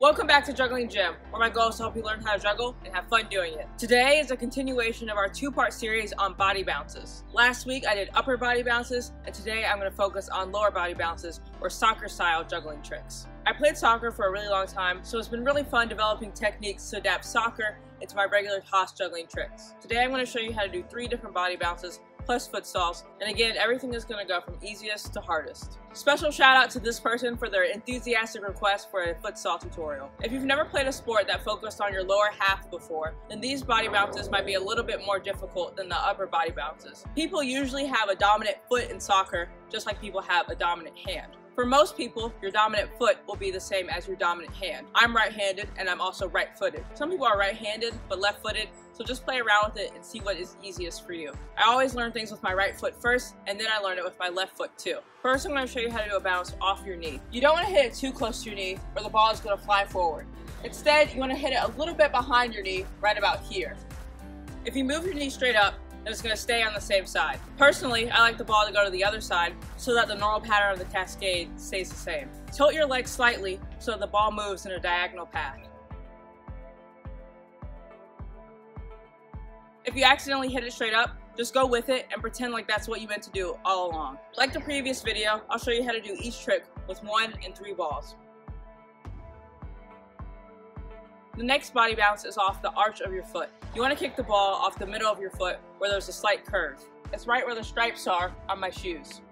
Welcome back to Juggling Gym, where my goal is to help you learn how to juggle and have fun doing it. Today is a continuation of our two-part series on body bounces. Last week I did upper body bounces, and today I'm going to focus on lower body bounces or soccer-style juggling tricks. I played soccer for a really long time, so it's been really fun developing techniques to adapt soccer into my regular toss juggling tricks. Today I'm going to show you how to do 3 different body bounces plus foot stalls, and again, everything is going to go from easiest to hardest. Special shout out to this person for their enthusiastic request for a foot stall tutorial. If you've never played a sport that focused on your lower half before, then these body bounces might be a little bit more difficult than the upper body bounces. People usually have a dominant foot in soccer, just like people have a dominant hand. For most people, your dominant foot will be the same as your dominant hand. I'm right-handed and I'm also right-footed. Some people are right-handed but left-footed, so just play around with it and see what is easiest for you. I always learn things with my right foot first, and then I learn it with my left foot too. First, I'm going to show you how to do a bounce off your knee. You don't want to hit it too close to your knee or the ball is going to fly forward. Instead, you want to hit it a little bit behind your knee, right about here. If you move your knee straight up, then it's going to stay on the same side. Personally, I like the ball to go to the other side so that the normal pattern of the cascade stays the same. Tilt your leg slightly so that the ball moves in a diagonal path. If you accidentally hit it straight up, just go with it and pretend like that's what you meant to do all along. Like the previous video, I'll show you how to do each trick with 1 and 3 balls. The next body bounce is off the arch of your foot. You want to kick the ball off the middle of your foot where there's a slight curve. It's right where the stripes are on my shoes.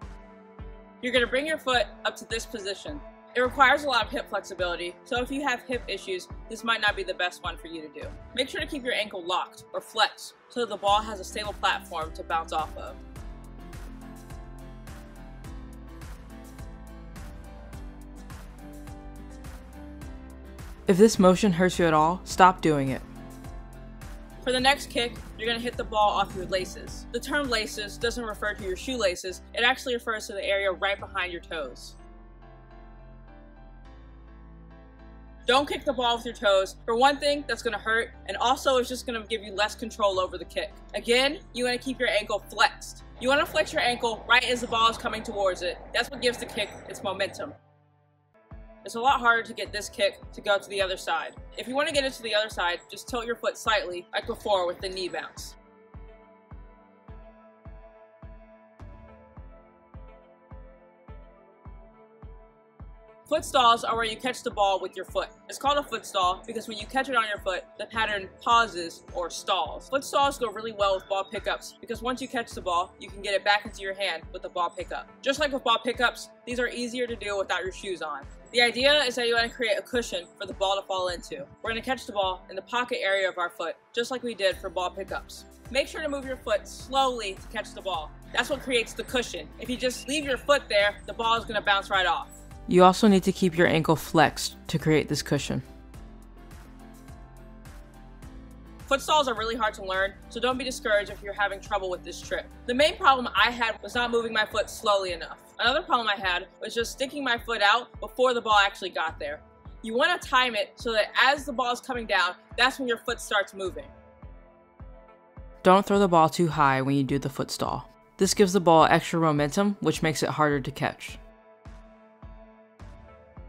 You're going to bring your foot up to this position. It requires a lot of hip flexibility, so if you have hip issues, this might not be the best one for you to do. Make sure to keep your ankle locked or flexed so that the ball has a stable platform to bounce off of. If this motion hurts you at all, stop doing it. For the next kick, you're going to hit the ball off your laces. The term laces doesn't refer to your shoelaces, it actually refers to the area right behind your toes. Don't kick the ball with your toes. For one thing, that's going to hurt, and also it's just going to give you less control over the kick. Again, you want to keep your ankle flexed. You want to flex your ankle right as the ball is coming towards it. That's what gives the kick its momentum. It's a lot harder to get this kick to go to the other side. If you want to get it to the other side, just tilt your foot slightly, like before with the knee bounce. Foot stalls are where you catch the ball with your foot. It's called a foot stall because when you catch it on your foot, the pattern pauses or stalls. Foot stalls go really well with ball pickups because once you catch the ball, you can get it back into your hand with the ball pickup. Just like with ball pickups, these are easier to do without your shoes on. The idea is that you want to create a cushion for the ball to fall into. We're going to catch the ball in the pocket area of our foot, just like we did for ball pickups. Make sure to move your foot slowly to catch the ball. That's what creates the cushion. If you just leave your foot there, the ball is going to bounce right off. You also need to keep your ankle flexed to create this cushion. Foot stalls are really hard to learn, so don't be discouraged if you're having trouble with this trick. The main problem I had was not moving my foot slowly enough. Another problem I had was just sticking my foot out before the ball actually got there. You want to time it so that as the ball is coming down, that's when your foot starts moving. Don't throw the ball too high when you do the foot stall. This gives the ball extra momentum, which makes it harder to catch.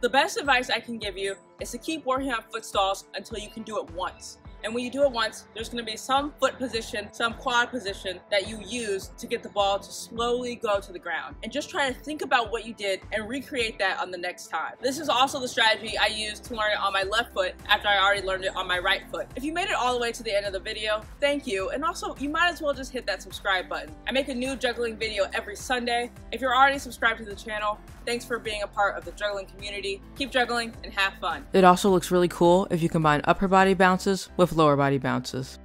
The best advice I can give you is to keep working on foot stalls until you can do it once. And when you do it once, there's going to be some foot position, some quad position that you use to get the ball to slowly go to the ground. And just try to think about what you did and recreate that on the next time. This is also the strategy I used to learn it on my left foot after I already learned it on my right foot. If you made it all the way to the end of the video, thank you. And also, you might as well just hit that subscribe button. I make a new juggling video every Sunday. If you're already subscribed to the channel, thanks for being a part of the juggling community. Keep juggling and have fun. It also looks really cool if you combine upper body bounces with lower body bounces.